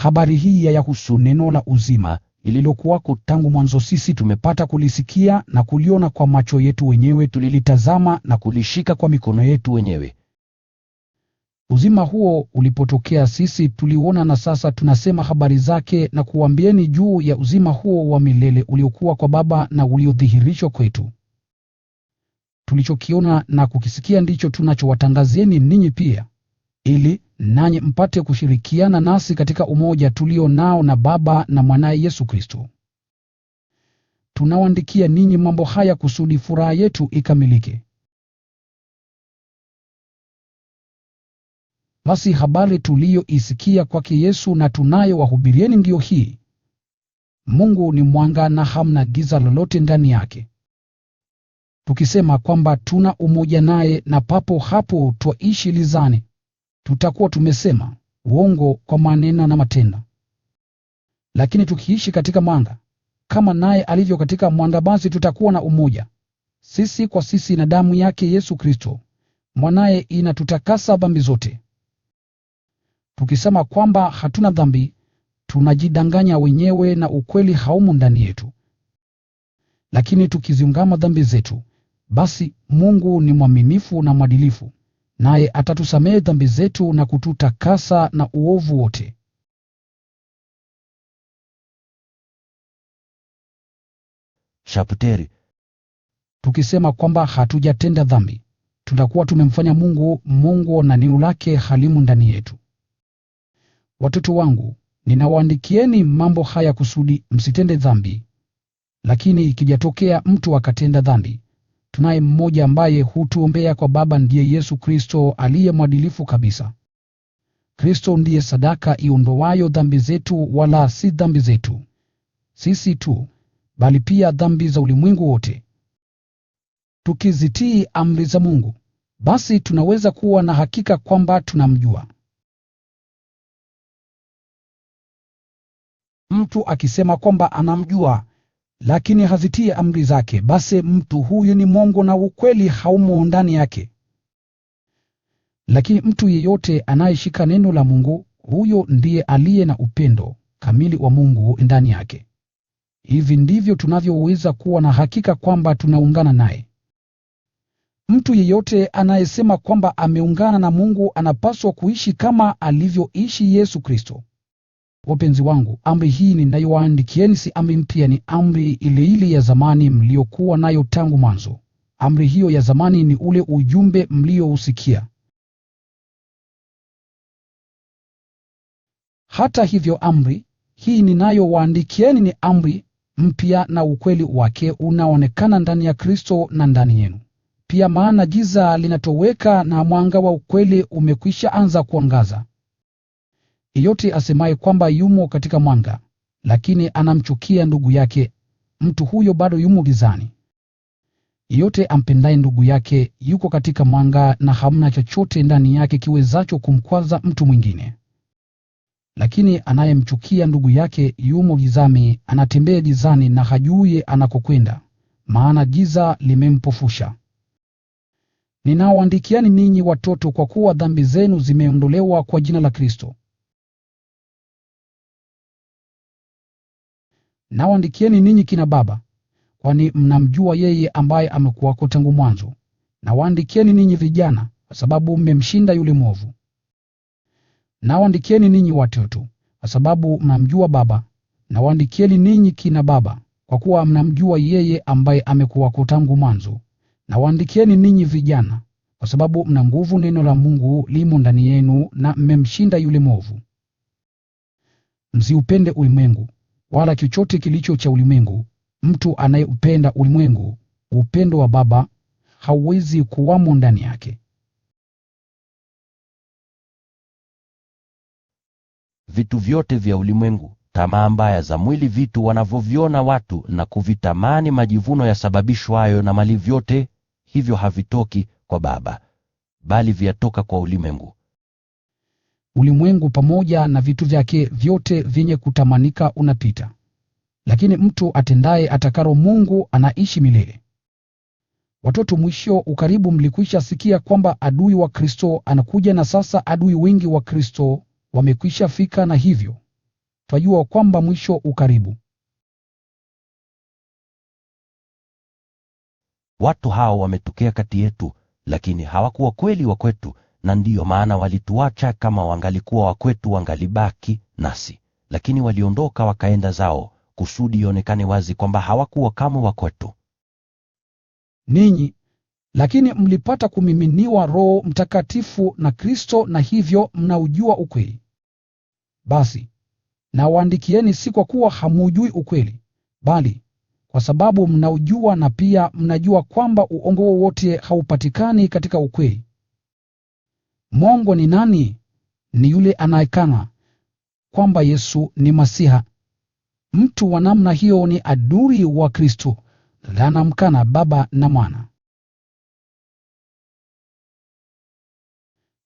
Habari hii yahusu neno la uzima, lililokuwako tangu mwanzo. Sisi tumepata kulisikia na kuliona kwa macho yetu wenyewe, tulilitazama na kulishika kwa mikono yetu wenyewe. Uzima huo ulipotokea, sisi tuliuona, na sasa tunasema habari zake na kuwaambieni juu ya uzima huo wa milele uliokuwa kwa Baba na uliodhihirishwa kwetu. Tulichokiona na kukisikia ndicho tunachowatangazieni ninyi pia, ili nanyi mpate kushirikiana nasi katika umoja tulio nao na Baba na Mwanaye Yesu Kristo. Tunawaandikia ninyi mambo haya kusudi furaha yetu ikamilike. Basi habari tuliyoisikia kwake Yesu na tunayowahubirieni ndiyo hii: Mungu ni mwanga na hamna giza lolote ndani yake. Tukisema kwamba tuna umoja naye na papo hapo twaishi gizani, tutakuwa tumesema uongo kwa maneno na matendo. Lakini tukiishi katika mwanga, kama naye alivyo katika mwanga, basi tutakuwa na umoja sisi kwa sisi, na damu yake Yesu Kristo Mwanaye inatutakasa dhambi zote. Tukisema kwamba hatuna dhambi, tunajidanganya wenyewe na ukweli haumo ndani yetu. Lakini tukiziungama dhambi zetu, basi Mungu ni mwaminifu na mwadilifu, naye atatusamehe dhambi zetu na kututakasa na uovu wote. Chapteri. Tukisema kwamba hatujatenda dhambi, tutakuwa tumemfanya Mungu mwongo na neno lake halimo ndani yetu. Watoto wangu, ninawaandikieni mambo haya kusudi msitende dhambi. Lakini ikijatokea mtu akatenda dhambi, tunaye mmoja ambaye hutuombea kwa Baba, ndiye Yesu Kristo aliye mwadilifu kabisa. Kristo ndiye sadaka iondoayo dhambi zetu, wala si dhambi zetu sisi tu, bali pia dhambi za ulimwengu wote. Tukizitii amri za Mungu, basi tunaweza kuwa na hakika kwamba tunamjua. Mtu akisema kwamba anamjua, lakini hazitii amri zake, basi mtu huyu ni mwongo na ukweli haumo ndani yake. Lakini mtu yeyote anayeshika neno la Mungu, huyo ndiye aliye na upendo kamili wa Mungu ndani yake. Hivi ndivyo tunavyoweza kuwa na hakika kwamba tunaungana naye. Mtu yeyote anayesema kwamba ameungana na Mungu anapaswa kuishi kama alivyoishi Yesu Kristo. Wapenzi wangu, amri hii ninayowaandikieni si amri mpya, ni amri ile ile ya zamani mliokuwa nayo tangu mwanzo. Amri hiyo ya zamani ni ule ujumbe mliousikia. Hata hivyo, amri hii ninayowaandikieni ni amri mpya, na ukweli wake unaonekana ndani ya Kristo na ndani yenu pia, maana giza linatoweka na mwanga wa ukweli umekwisha anza kuangaza. Yeyote asemaye kwamba yumo katika mwanga, lakini anamchukia ndugu yake, mtu huyo bado yumo gizani. Yeyote ampendaye ndugu yake yuko katika mwanga, na hamna chochote ndani yake kiwezacho kumkwaza mtu mwingine. Lakini anayemchukia ndugu yake yumo gizani, anatembea gizani na hajui anakokwenda, maana giza limempofusha. Ninawaandikieni ninyi watoto, kwa kuwa dhambi zenu zimeondolewa kwa jina la Kristo. Nawaandikieni ninyi kina baba, kwani mnamjua yeye ambaye amekuwako tangu mwanzo. Nawaandikieni ninyi vijana, kwa sababu mmemshinda yule mwovu. Nawaandikieni ninyi watoto, kwa sababu mnamjua Baba. Nawaandikieni ninyi kina baba, kwa kuwa mnamjua yeye ambaye amekuwako tangu mwanzo. Nawaandikieni ninyi vijana, kwa sababu mna nguvu, neno la Mungu limo ndani yenu, na mmemshinda yule mwovu. Msiupende ulimwengu, wala chochote kilicho cha ulimwengu. Mtu anayeupenda ulimwengu, upendo wa Baba hauwezi kuwamo ndani yake. Vitu vyote vya ulimwengu, tamaa mbaya za mwili, vitu wanavyoviona watu na kuvitamani, majivuno yasababishwayo na mali, vyote hivyo havitoki kwa Baba, bali vyatoka kwa ulimwengu. Ulimwengu pamoja na vitu vyake vyote vyenye kutamanika unapita, lakini mtu atendaye atakalo Mungu anaishi milele. Watoto, mwisho ukaribu. Mlikwisha sikia kwamba adui wa Kristo anakuja, na sasa adui wengi wa Kristo wamekwisha fika, na hivyo twajua kwamba mwisho ukaribu. Watu hao wametokea kati yetu, lakini hawakuwa kweli wa kwetu, na ndiyo maana walituacha. Kama wangalikuwa wa kwetu wangalibaki nasi, lakini waliondoka wakaenda zao, kusudi ionekane wazi kwamba hawakuwa kama wa kwetu. Ninyi lakini mlipata kumiminiwa Roho Mtakatifu na Kristo, na hivyo mnaujua ukweli. Basi nawaandikieni si kwa kuwa hamuujui ukweli, bali kwa sababu mnaujua, na pia mnajua kwamba uongo wowote haupatikani katika ukweli. Mwongo ni nani? Ni yule anayekana kwamba Yesu ni Masiha. Mtu wa namna hiyo ni adui wa Kristo, na anamkana Baba na Mwana.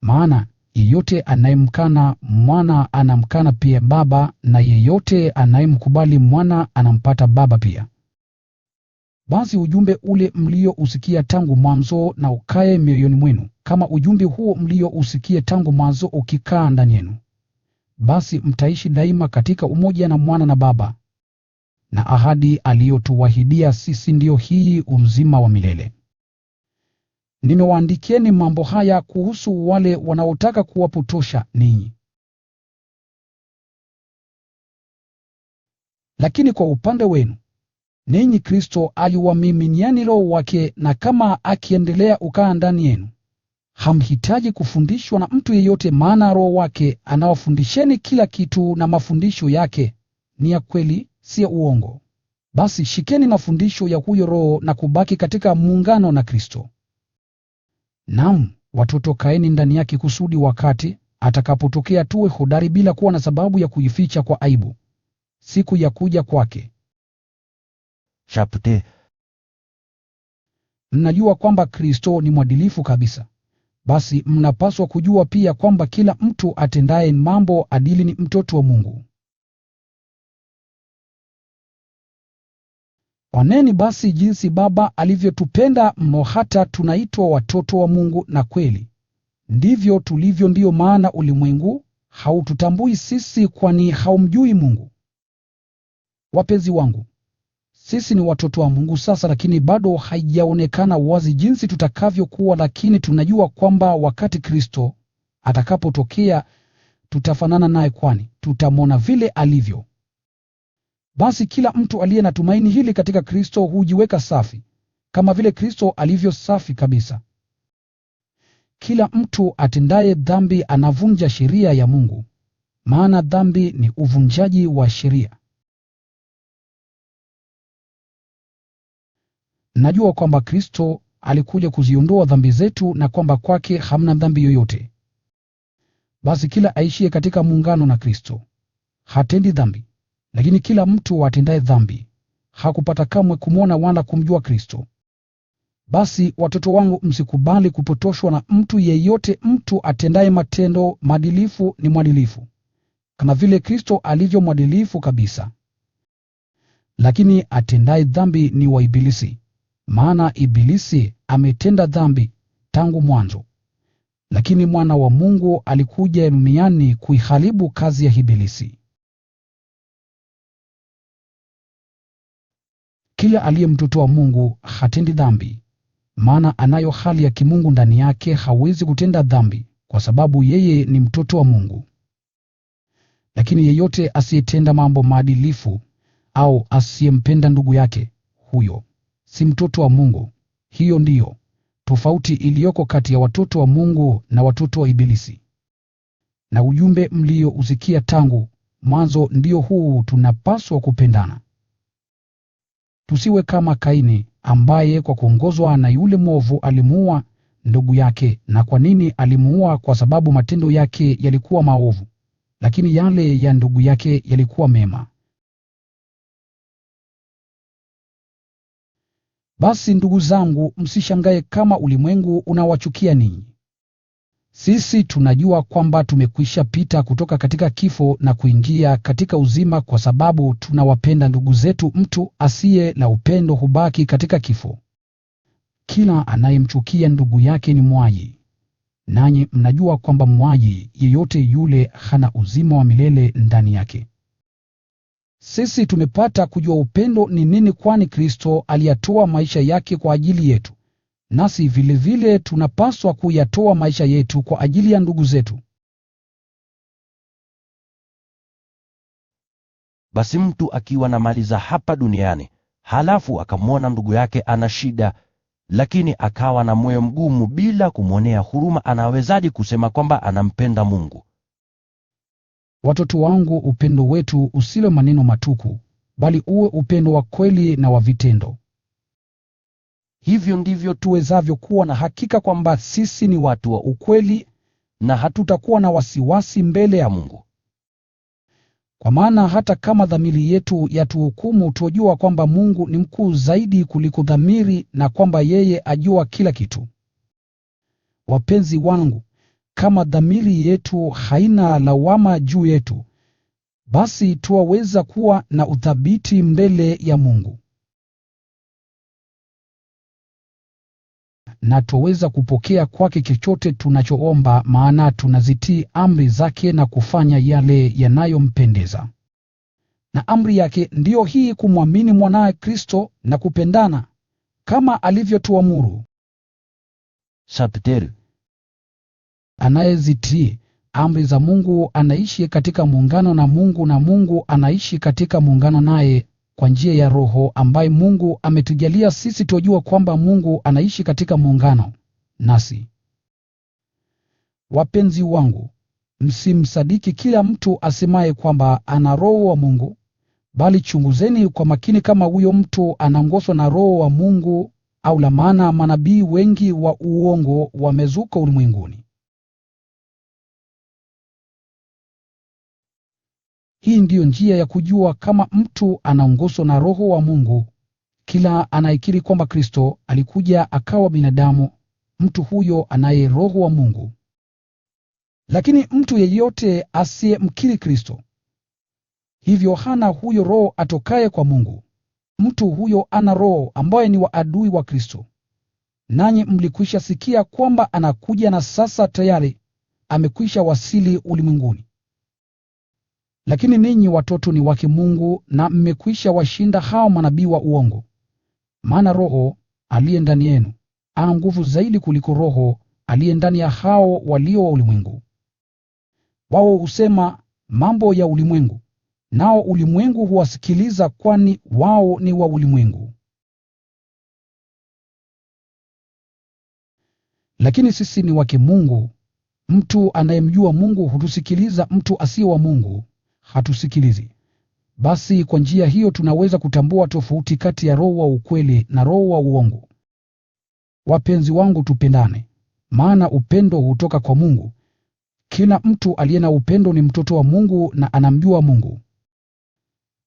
Maana yeyote anayemkana Mwana anamkana pia Baba, na yeyote anayemkubali Mwana anampata Baba pia. Basi ujumbe ule mliousikia tangu mwanzo na ukae mioyoni mwenu. Kama ujumbe huo mliousikia tangu mwanzo ukikaa ndani yenu, basi mtaishi daima katika umoja na Mwana na Baba. Na ahadi aliyotuahidia sisi ndiyo hii, uzima wa milele. Nimewaandikieni mambo haya kuhusu wale wanaotaka kuwapotosha ninyi. Lakini kwa upande wenu, ninyi Kristo aliwamiminieni Roho wake, na kama akiendelea kukaa ndani yenu, hamhitaji kufundishwa na mtu yeyote, maana Roho wake anawafundisheni kila kitu, na mafundisho yake ni ya kweli, si ya uongo. Basi shikeni mafundisho ya huyo Roho na kubaki katika muungano na Kristo. Naam, watoto, kaeni ndani yake, kusudi wakati atakapotokea tuwe hodari bila kuwa na sababu ya kuificha kwa aibu siku ya kuja kwake. Chapte. Mnajua kwamba Kristo ni mwadilifu kabisa. Basi mnapaswa kujua pia kwamba kila mtu atendaye mambo adili ni mtoto wa Mungu. Oneni basi jinsi Baba alivyotupenda mno, hata tunaitwa watoto wa Mungu, na kweli ndivyo tulivyo. Ndiyo maana ulimwengu haututambui sisi, kwani haumjui Mungu. Wapenzi wangu, sisi ni watoto wa Mungu sasa, lakini bado haijaonekana wazi jinsi tutakavyokuwa, lakini tunajua kwamba wakati Kristo atakapotokea tutafanana naye, kwani tutamwona vile alivyo. Basi kila mtu aliye na tumaini hili katika Kristo hujiweka safi, kama vile Kristo alivyo safi kabisa. Kila mtu atendaye dhambi anavunja sheria ya Mungu, maana dhambi ni uvunjaji wa sheria. Najua kwamba Kristo alikuja kuziondoa dhambi zetu, na kwamba kwake hamna dhambi yoyote. Basi kila aishiye katika muungano na Kristo hatendi dhambi. Lakini kila mtu atendaye dhambi hakupata kamwe kumwona wala kumjua Kristo. Basi watoto wangu, msikubali kupotoshwa na mtu yeyote. Mtu atendaye matendo maadilifu ni mwadilifu, kama vile Kristo alivyo mwadilifu kabisa. Lakini atendaye dhambi ni wa Ibilisi, maana Ibilisi ametenda dhambi tangu mwanzo. Lakini Mwana wa Mungu alikuja duniani kuiharibu kazi ya Ibilisi. Kila aliye mtoto wa Mungu hatendi dhambi, maana anayo hali ya kimungu ndani yake. Hawezi kutenda dhambi kwa sababu yeye ni mtoto wa Mungu. Lakini yeyote asiyetenda mambo maadilifu au asiyempenda ndugu yake, huyo si mtoto wa Mungu. Hiyo ndiyo tofauti iliyoko kati ya watoto wa Mungu na watoto wa Ibilisi. Na ujumbe mliousikia tangu mwanzo ndio huu: tunapaswa kupendana. Tusiwe kama Kaini, ambaye kwa kuongozwa na yule mwovu alimuua ndugu yake. Na kwa nini alimuua? Kwa sababu matendo yake yalikuwa maovu, lakini yale ya ndugu yake yalikuwa mema. Basi ndugu zangu, msishangae kama ulimwengu unawachukia ninyi. Sisi tunajua kwamba tumekwisha pita kutoka katika kifo na kuingia katika uzima, kwa sababu tunawapenda ndugu zetu. Mtu asiye na upendo hubaki katika kifo. Kila anayemchukia ndugu yake ni muuaji. Nanyi mnajua kwamba muuaji yeyote yule hana uzima wa milele ndani yake. Sisi tumepata kujua upendo ni nini, kwani Kristo aliyatoa maisha yake kwa ajili yetu. Nasi vilevile tunapaswa kuyatoa maisha yetu kwa ajili ya ndugu zetu. Basi mtu akiwa na mali za hapa duniani, halafu akamwona ndugu yake ana shida, lakini akawa na moyo mgumu bila kumwonea huruma, anawezaje kusema kwamba anampenda Mungu? Watoto wangu, upendo wetu usiwe maneno matupu, bali uwe upendo wa kweli na wa vitendo. Hivyo ndivyo tuwezavyo kuwa na hakika kwamba sisi ni watu wa ukweli, na hatutakuwa na wasiwasi mbele ya Mungu. Kwa maana hata kama dhamiri yetu yatuhukumu, twajua kwamba Mungu ni mkuu zaidi kuliko dhamiri, na kwamba yeye ajua kila kitu. Wapenzi wangu, kama dhamiri yetu haina lawama juu yetu, basi twaweza kuwa na uthabiti mbele ya Mungu. Na twaweza kupokea kwake chochote tunachoomba, maana tunazitii amri zake na kufanya yale yanayompendeza. Na amri yake ndiyo hii: kumwamini Mwanaye Kristo na kupendana kama alivyotuamuru. Sapteri. Anayezitii amri za Mungu anaishi katika muungano na Mungu, na Mungu anaishi katika muungano naye kwa njia ya Roho ambaye Mungu ametujalia sisi. Twajua kwamba Mungu anaishi katika muungano nasi. Wapenzi wangu, msimsadiki kila mtu asemaye kwamba ana Roho wa Mungu, bali chunguzeni kwa makini kama huyo mtu anaongozwa na Roho wa Mungu au la, maana manabii wengi wa uongo wamezuka ulimwenguni. Hii ndiyo njia ya kujua kama mtu anaongozwa na Roho wa Mungu: kila anayekiri kwamba Kristo alikuja akawa binadamu, mtu huyo anaye Roho wa Mungu. Lakini mtu yeyote asiyemkiri Kristo, hivyo hana huyo Roho atokaye kwa Mungu. Mtu huyo ana roho ambaye ni wa adui wa Kristo. Nanyi mlikwisha sikia kwamba anakuja, na sasa tayari amekwisha wasili ulimwenguni. Lakini ninyi watoto ni wake Mungu, na mmekwisha washinda hao manabii wa uongo. Maana Roho aliye ndani yenu ana nguvu zaidi kuliko roho aliye ndani ya hao walio wa ulimwengu. Wao husema mambo ya ulimwengu, nao ulimwengu huwasikiliza, kwani wao ni wa ulimwengu. Lakini sisi ni wake Mungu. Mtu anayemjua Mungu hutusikiliza, mtu asiye wa Mungu hatusikilizi. Basi kwa njia hiyo tunaweza kutambua tofauti kati ya roho wa ukweli na roho wa uongo. Wapenzi wangu, tupendane, maana upendo hutoka kwa Mungu. Kila mtu aliye na upendo ni mtoto wa Mungu na anamjua Mungu.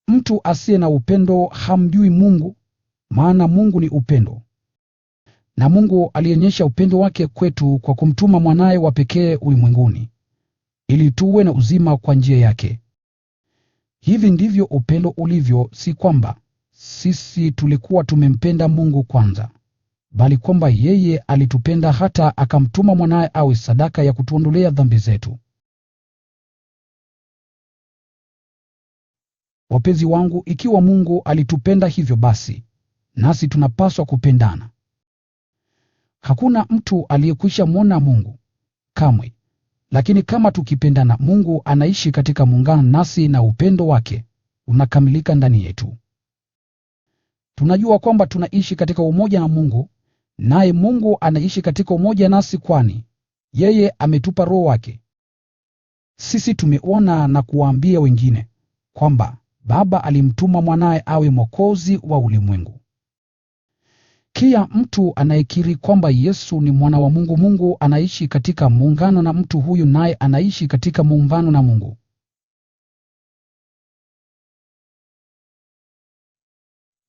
Mtu asiye na upendo hamjui Mungu, maana Mungu ni upendo. Na Mungu alionyesha upendo wake kwetu kwa kumtuma Mwanaye wa pekee ulimwenguni, ili tuwe na uzima kwa njia yake. Hivi ndivyo upendo ulivyo, si kwamba sisi tulikuwa tumempenda Mungu kwanza, bali kwamba yeye alitupenda hata akamtuma Mwanaye awe sadaka ya kutuondolea dhambi zetu. Wapenzi wangu, ikiwa Mungu alitupenda hivyo, basi nasi tunapaswa kupendana. Hakuna mtu aliyekwisha mwona Mungu kamwe. Lakini kama tukipendana, Mungu anaishi katika muungano nasi, na upendo wake unakamilika ndani yetu. Tunajua kwamba tunaishi katika umoja na Mungu, naye Mungu anaishi katika umoja nasi, kwani yeye ametupa Roho wake. Sisi tumeona na kuwaambia wengine kwamba Baba alimtuma Mwanaye awe Mwokozi wa ulimwengu. Kila mtu anayekiri kwamba Yesu ni Mwana wa Mungu, Mungu anaishi katika muungano na mtu huyu, naye anaishi katika muungano na Mungu.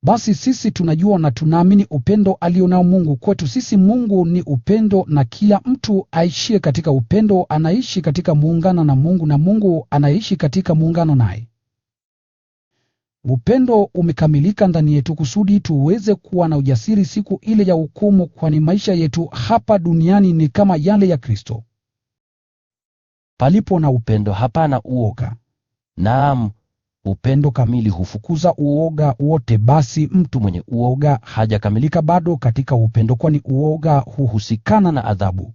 Basi sisi tunajua na tunaamini upendo alionao Mungu kwetu sisi. Mungu ni upendo, na kila mtu aishie katika upendo anaishi katika muungano na Mungu, na Mungu anaishi katika muungano naye. Upendo umekamilika ndani yetu kusudi tuweze kuwa na ujasiri siku ile ya hukumu, kwani maisha yetu hapa duniani ni kama yale ya Kristo. Palipo na upendo hapana uoga. Naam, Upendo kamili hufukuza uoga wote. Basi mtu mwenye uoga hajakamilika bado katika upendo, kwani uoga huhusikana na adhabu.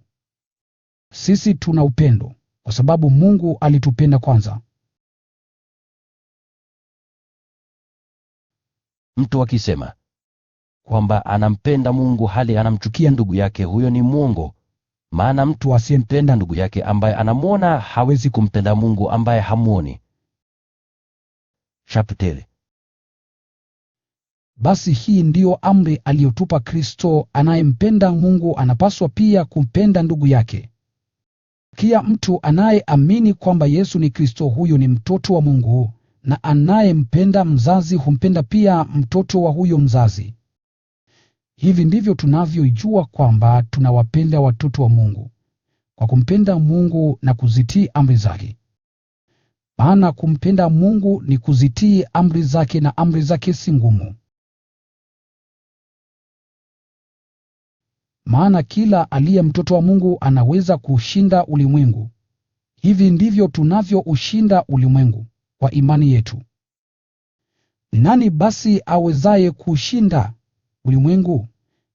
Sisi tuna upendo kwa sababu Mungu alitupenda kwanza. Mtu akisema kwamba anampenda Mungu hali anamchukia ndugu yake, huyo ni mwongo. Maana mtu asiyempenda ndugu yake ambaye anamwona hawezi kumpenda Mungu ambaye hamwoni. Chapteri. Basi hii ndiyo amri aliyotupa Kristo: anayempenda Mungu anapaswa pia kumpenda ndugu yake. Kila mtu anayeamini kwamba Yesu ni Kristo, huyo ni mtoto wa Mungu, na anayempenda mzazi humpenda pia mtoto wa huyo mzazi. Hivi ndivyo tunavyojua kwamba tunawapenda watoto wa Mungu, kwa kumpenda Mungu na kuzitii amri zake. Maana kumpenda Mungu ni kuzitii amri zake, na amri zake si ngumu. Maana kila aliye mtoto wa Mungu anaweza kushinda ulimwengu. Hivi ndivyo tunavyoushinda ulimwengu, kwa imani yetu. Nani basi awezaye kushinda ulimwengu?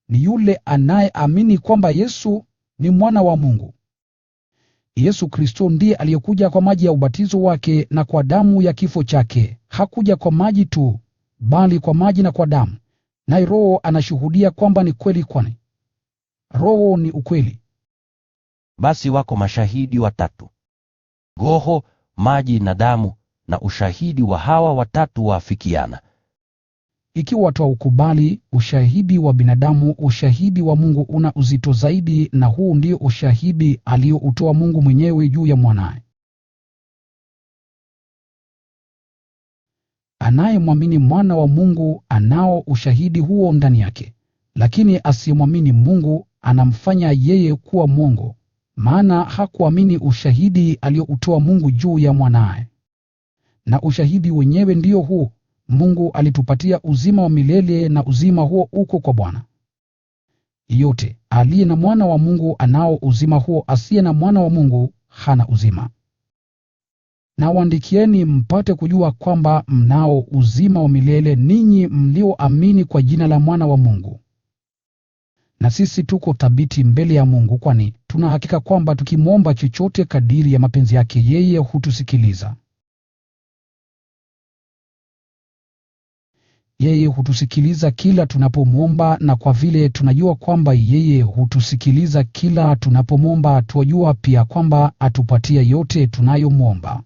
Ni yule anayeamini kwamba Yesu ni Mwana wa Mungu. Yesu Kristo ndiye aliyekuja kwa maji ya ubatizo wake na kwa damu ya kifo chake. Hakuja kwa maji tu, bali kwa maji na kwa damu. Naye Roho anashuhudia kwamba ni kweli, kwani Roho ni ukweli. Basi wako mashahidi watatu: Roho, maji na damu, na ushahidi wa hawa watatu waafikiana. Ikiwa twaukubali ushahidi wa binadamu, ushahidi wa Mungu una uzito zaidi, na huu ndio ushahidi alioutoa Mungu mwenyewe juu ya Mwanaye. Anayemwamini Mwana wa Mungu anao ushahidi huo ndani yake. Lakini asiyemwamini Mungu anamfanya yeye kuwa mwongo, maana hakuamini ushahidi alioutoa Mungu juu ya Mwanaye. Na ushahidi wenyewe ndio huu: Mungu alitupatia uzima wa milele, na uzima huo uko kwa Bwana. Yeyote aliye na Mwana wa Mungu anao uzima huo; asiye na Mwana wa Mungu hana uzima. Nawaandikieni mpate kujua kwamba mnao uzima wa milele, ninyi mlioamini kwa jina la Mwana wa Mungu. Na sisi tuko thabiti mbele ya Mungu, kwani tuna hakika kwamba tukimwomba chochote kadiri ya mapenzi yake, yeye hutusikiliza. Yeye hutusikiliza kila tunapomwomba, na kwa vile tunajua kwamba yeye hutusikiliza kila tunapomwomba, twajua pia kwamba atupatia yote tunayomwomba.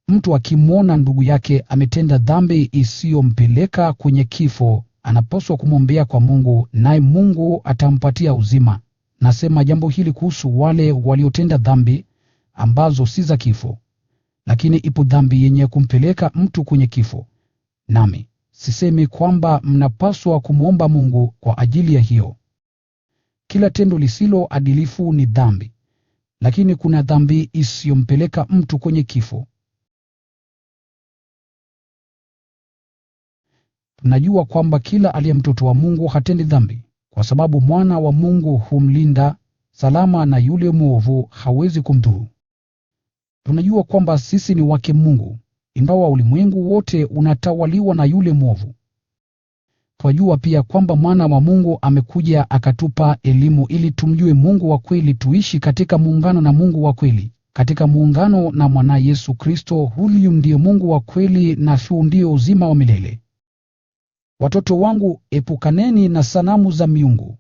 Mtu akimwona ndugu yake ametenda dhambi isiyompeleka kwenye kifo, anapaswa kumwombea kwa Mungu, naye Mungu atampatia uzima. Nasema jambo hili kuhusu wale waliotenda dhambi ambazo si za kifo. Lakini ipo dhambi yenye kumpeleka mtu kwenye kifo. Nami sisemi kwamba mnapaswa kumwomba Mungu kwa ajili ya hiyo. Kila tendo lisilo adilifu ni dhambi, lakini kuna dhambi isiyompeleka mtu kwenye kifo. Tunajua kwamba kila aliye mtoto wa Mungu hatendi dhambi, kwa sababu Mwana wa Mungu humlinda salama, na yule mwovu hawezi kumdhuru. Tunajua kwamba sisi ni wake Mungu, ingawa ulimwengu wote unatawaliwa na yule mwovu. Twajua pia kwamba Mwana wa Mungu amekuja akatupa elimu ili tumjue Mungu wa kweli, tuishi katika muungano na Mungu wa kweli, katika muungano na Mwana Yesu Kristo. Huyu ndiye Mungu wa kweli, na huu ndio uzima wa milele. Watoto wangu, epukaneni na sanamu za miungu.